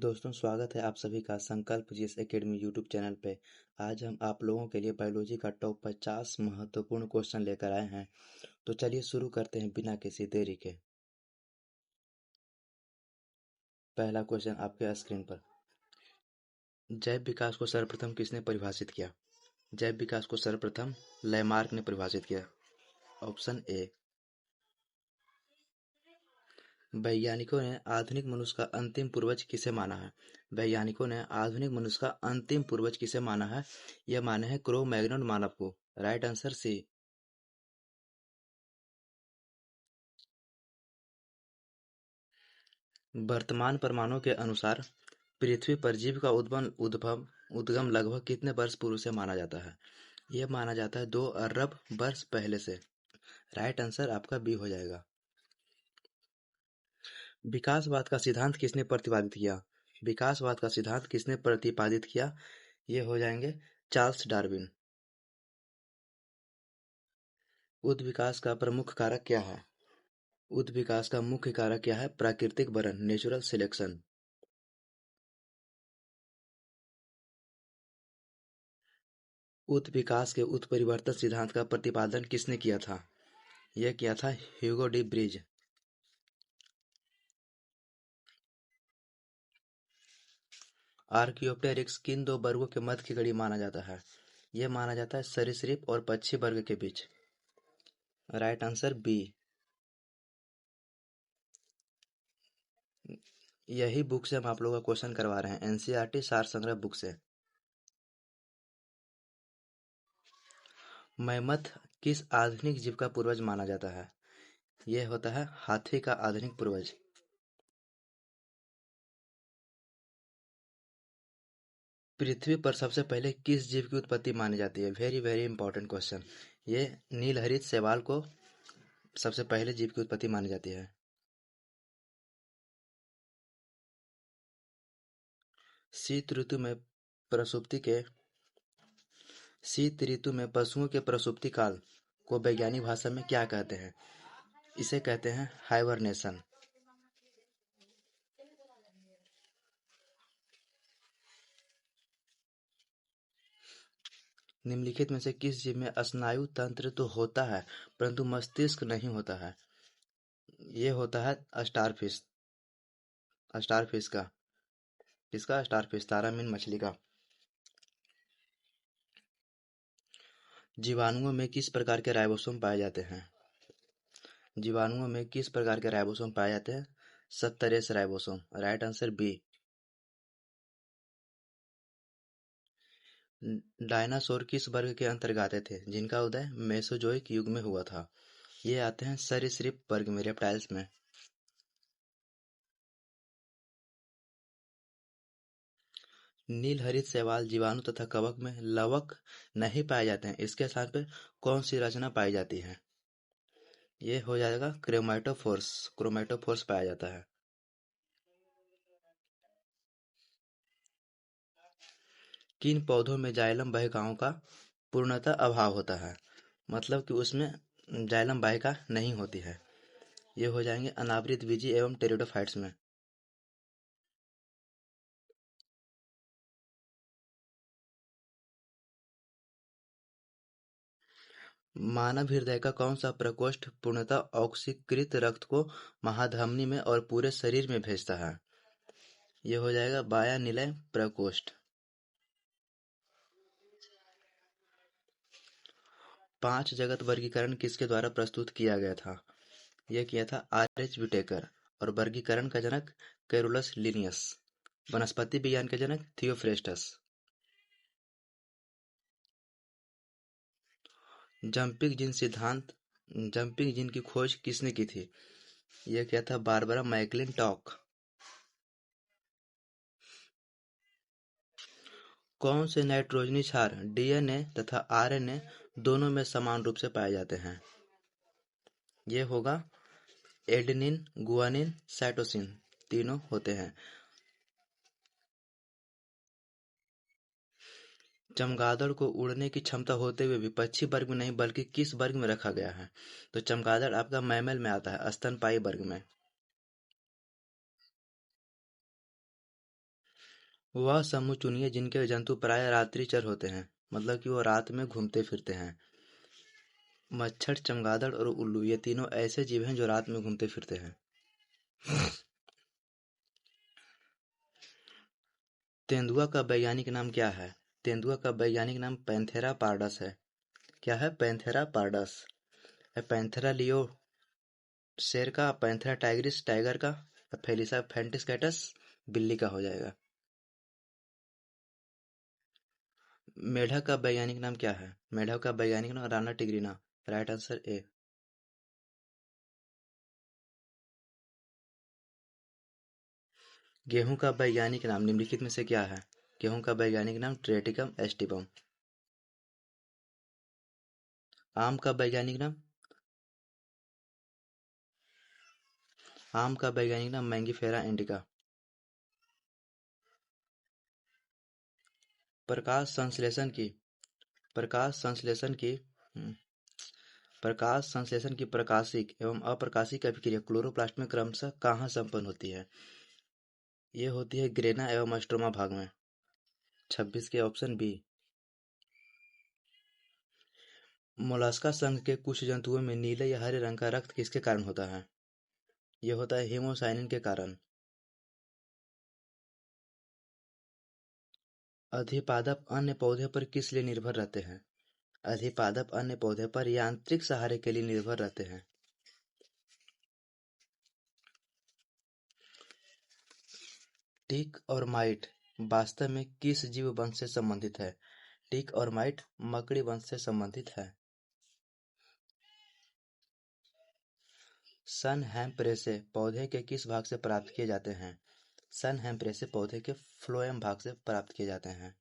दोस्तों, स्वागत है आप सभी का संकल्प जीएस एकेडमी यूट्यूब चैनल पे। आज हम आप लोगों के लिए बायोलॉजी का टॉप 50 महत्वपूर्ण क्वेश्चन लेकर आए हैं। तो चलिए शुरू करते हैं बिना किसी देरी के। पहला क्वेश्चन आपके स्क्रीन पर। जैव विकास को सर्वप्रथम किसने परिभाषित किया? जैव विकास को सर्वप्रथम लैमार्क ने परिभाषित किया। Option A. वैज्ञानिकों ने आधुनिक मनुष्य का अंतिम पूर्वज किसे माना है? वैज्ञानिकों ने आधुनिक मनुष्य का अंतिम पूर्वज किसे माना है? यह माने हैं क्रो मैग्नन मानव को। Right answer C. वर्तमान प्रमाणों के अनुसार पृथ्वी पर जीव का उद्गम लगभग कितने वर्ष पूर्व से माना जाता है? यह माना जाता है 2 अरब वर्ष पहले से। राइट आंसर आपका बी हो जाएगा। विकासवाद का सिद्धांत किसने प्रतिपादित किया? विकासवाद का सिद्धांत किसने प्रतिपादित किया? ये हो जाएंगे चार्ल्स डार्विन। उद्विकास का प्रमुख कारक क्या है? उद्विकास का मुख्य कारक क्या है? प्राकृतिक वरण, नेचुरल सिलेक्शन। उत्विकास के उत्परिवर्तन सिद्धांत का प्रतिपादन किसने किया था? यह किया था ह्यूगो डी ब्रिज। आर्कियोप्टेरिक्स किन 2 वर्गों के मध्य की कड़ी माना जाता है? यह माना जाता है सरीसृप और पक्षी वर्ग के बीच। Right answer B. यही बुक से हम आप लोगों का क्वेश्चन करवा रहे हैं, एनसीईआरटी सार संग्रह बुक से। मैमथ किस आधुनिक जीव का पूर्वज माना जाता है? यह होता है हाथी का आधुनिक पूर्वज। पृथ्वी पर सबसे पहले किस जीव की उत्पत्ति मानी जाती है? Very very important question. ये नीलहरित शैवाल को सबसे पहले जीव की उत्पत्ति मानी जाती है। शीत ऋतु में प्रसुप्ति के शीत ऋतु में पशुओं के प्रसुप्ति काल को वैज्ञानिक भाषा में क्या कहते हैं? इसे कहते हैं हाइबरनेशन। निम्नलिखित में से किस जीव में स्नायु तंत्र तो होता है परंतु मस्तिष्क नहीं होता है? ये होता है स्टारफिश। स्टारफिश का किसका? स्टारफिश, तारामीन मछली का। जीवाणुओं में किस प्रकार के राइबोसोम पाए जाते हैं? जीवाणुओं में किस प्रकार के राइबोसोम पाए जाते हैं? 70 ribosome. Right answer B. Dinosaur किस वर्ग के अंतर्गत आते थे जिनका उदय मेसोजोइक युग में हुआ था? ये आते हैं सरीसृप वर्ग में, रेप्टाइल्स में। नीलहरित शैवाल जीवाणु तथा कवक में लवक नहीं पाए जाते हैं, इसके स्थान पर कौन सी रचना पाई जाती है? ये हो जाएगा क्रोमैटोफोर्स। क्रोमैटोफोर्स पाया जाता है। किन पौधों में जाइलम वाहिकाओं का पूर्णतः अभाव होता है? मतलब कि उसमें जाइलम वाहिका नहीं होती है। ये हो जाएंगे अनावृत बीजी एवं टेरिडोफाइट्स में। मानव हृदय का कौन सा प्रकोष्ठ पूर्णतः ऑक्सीकृत रक्त को महाधमनी में और पूरे शरीर में भेजता है? यह हो जाएगा बाह्य निलय प्रकोष्ठ। 5 जगत वर्गीकरण किसके द्वारा प्रस्तुत किया गया था? यह किया था आर.एच. व्हिटेकर। और वर्गीकरण का जनक कैरोलस लिनियस। वनस्पति विज्ञान के जनक थियोफ्रेस्टस। जंपिंग जीन की खोज किसने की थी? यह किया था बारबरा मैकलिंटॉक। कौन से नाइट्रोजनी क्षार डीएनए तथा आरएनए दोनों में समान रूप से पाए जाते हैं? ये होगा एडेनिन, गुआनिन, साइटोसिन, तीनों होते हैं। चमगादड़ को उड़ने की क्षमता होते हुए भी पक्षी वर्ग में नहीं बल्कि किस वर्ग में रखा गया है? तो चमगादड़ आपका मैमल में आता है, स्तनपायी वर्ग में। वह समूह चुनिए जिनके जंतु प्राय रात्रिचर होते हैं, मतलब कि वो रात में घूमते फिरते हैं। मच्छर, चमगादड़ और उल्लू, ये तीनों ऐसे जीव हैं जो रात में घूमते फिरते हैं। तेंदुआ का वैज्ञानिक नाम क्या है? तेंदुआ का वैज्ञानिक नाम पैंथेरा पार्डस है। क्या है? Panthera pardus. पैंथेरा लियो शेर का, पैंथेरा टाइग्रिस टाइगर का, फेलिसा फेंटिस कैटस बिल्ली का हो जाएगा। मेढक का वैज्ञानिक नाम क्या है? मेढक का वैज्ञानिक नाम राना टिग्रिना। Right answer A. गेहूं का वैज्ञानिक नाम निम्नलिखित में से क्या है? गेहूं का वैज्ञानिक नाम ट्रेटिकम एस्टिपम। आम का वैज्ञानिक नाम? आम का वैज्ञानिक नाम मैंगीफेरा इंडिका। प्रकाश संश्लेषण की प्रकाश संश्लेषण की हम्म, प्रकाश संश्लेषण की प्रकाशिक एवं अप्रकाशिक अभिक्रिया क्लोरोप्लास्ट में क्रमशः कहाँ संपन्न होती है? ये होती है ग्रेना एवं स्ट्रोमा भाग में। 26 के ऑप्शन बी। मोलास्का संघ के कुछ जंतुओं में नीले या हरे रंग का रक्त किसके कारण होता है? ये होता है हीमोसाइनिन के कारण। अधिपादप अन्य पौधे पर किस लिए निर्भर रहते हैं? अधिपादप अन्य पौधे पर यांत्रिक सहारे के लिए निर्भर रहते हैं। टिक और माइट वास्तव में किस जीव वंश से संबंधित है? टिक और माइट मकड़ी वंश से संबंधित है। सन हेम्प्रेसे पौधे के किस भाग से प्राप्त किए जाते हैं? सन हेम्प्रेसे पौधे के फ्लोएम भाग से प्राप्त किए जाते हैं।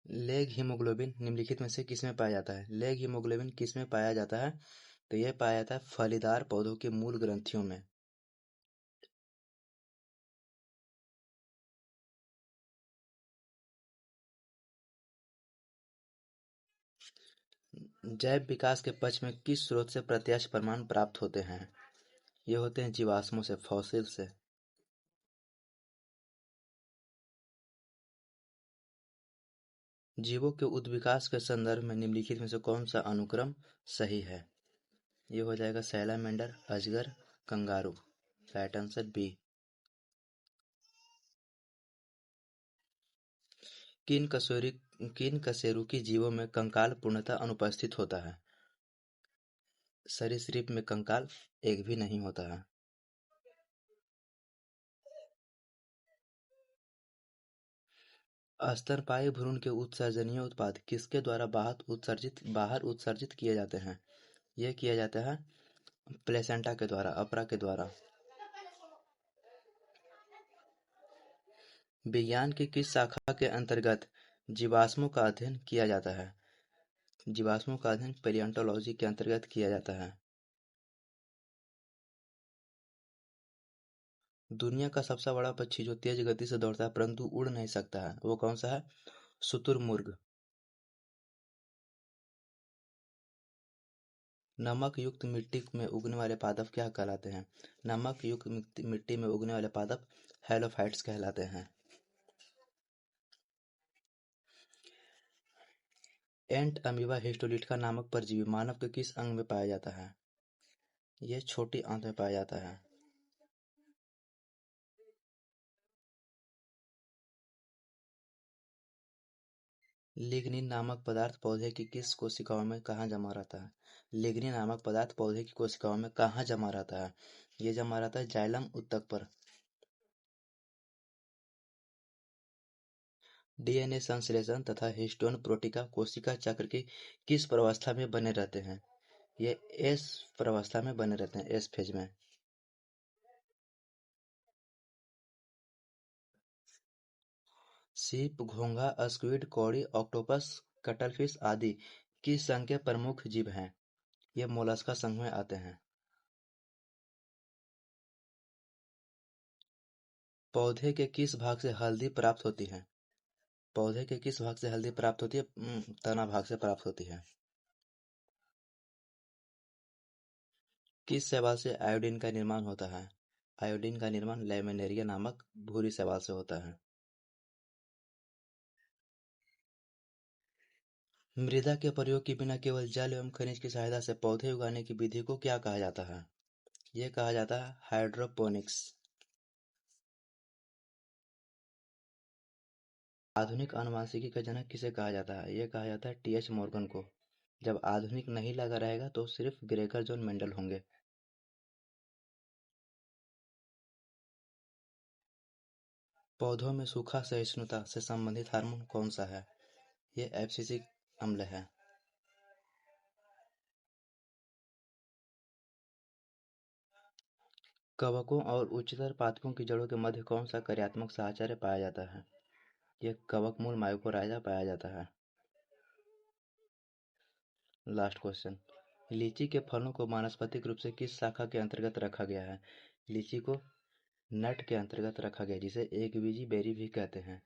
लेग हीमोग्लोबिन निम्नलिखित में से किसमें पाया जाता है? लेग हीमोग्लोबिन किसमें पाया जाता है? तो यह पाया जाता है फलीदार पौधों की मूल ग्रंथियों में। जैव विकास के पक्ष में किस स्रोत से प्रत्यक्ष प्रमाण प्राप्त होते हैं? ये होते हैं जीवाश्मों से, फॉसिल से। जीवों के उद्विकास के संदर्भ में निम्नलिखित में से कौन सा अनुक्रम सही है? ये हो जाएगा सैलामेंडर, अजगर, कंगारू। Right answer B. किन कशेरुकी जीवों में कंकाल पूर्णतः अनुपस्थित होता है? सरीसृप में कंकाल एक भी नहीं होता है। स्तनपायी भ्रूण के उत्सर्जनीय उत्पाद किसके द्वारा बाहर उत्सर्जित किए जाते हैं? यह किया जाता है प्लेसेंटा के द्वारा, अपरा के द्वारा। विज्ञान की किस शाखा के अंतर्गत जीवाश्मों का अध्ययन किया जाता है? जीवाश्मों का अध्ययन पैलियोंटोलॉजी के अंतर्गत किया जाता है। दुनिया का सबसे बड़ा पक्षी जो तेज गति से दौड़ता है परंतु उड़ नहीं सकता है, वो कौन सा है? शुतुरमुर्ग। नमक युक्त मिट्टी में उगने वाले पादप क्या कहलाते हैं? नमक युक्त मिट्टी में उगने वाले पादप हैलोफाइट्स कहलाते हैं। एंट अमीबा हिस्टोलिटा नामक परजीवी मानव के किस अंग में पाया जाता है? यह छोटी आंत में पाया जाता है। लिग्निन नामक पदार्थ पौधे की किस कोशिकाओं में कहाँ जमा रहता है? लिग्निन नामक पदार्थ पौधे की कोशिकाओं में कहाँ जमा रहता है? ये जमा रहता है जाइलम उत्तक पर। डीएनए संश्लेषण तथा हिस्टोन प्रोटीका कोशिका चक्र की किस प्रवस्था में बने रहते हैं? ये एस प्रवस्था में बने रहते हैं, एस फेज में। सीप, घोंघा, स्क्विड, कौड़ी, ऑक्टोपस, कटलफिश आदि किस संघ के प्रमुख जीव हैं? ये मोलस्का संघ में आते हैं। पौधे के किस भाग से हल्दी प्राप्त होती है? पौधे के किस भाग से हल्दी प्राप्त होती है? तना भाग से प्राप्त होती है। किस शैवाल से आयोडीन का निर्माण होता है? आयोडीन का निर्माण लैमिनेरिया नामक भूरी शैवाल से होता है। मृदा के प्रयोग के बिना केवल जल एवं खनिज की सहायता से पौधे उगाने की विधि को क्या कहा जाता है? यह कहा जाता है हाइड्रोपोनिक्स। आधुनिक आनुवंशिकी का जनक किसे कहा जाता है? यह कहा जाता है टी.एच. मॉर्गन को। जब आधुनिक नहीं लगा रहेगा तो सिर्फ ग्रेगर जॉन मेंडल होंगे। पौधों में सूखा सहिष्णुता से संबंधित हार्मोन कौन सा है? ये एब्सिसिक अम्ल है। कवकों और उच्चतर पादपों की जड़ों के मध्य कौन सा कार्यात्मक साहचर्य पाया जाता है? यह कवक मूल माइकोराइजा पाया जाता है। Last question. लीची के फलों को वानस्पतिक रूप से किस शाखा के अंतर्गत रखा गया है? लीची को नट के अंतर्गत रखा गया जिसे एकबीजी बेरी भी कहते हैं।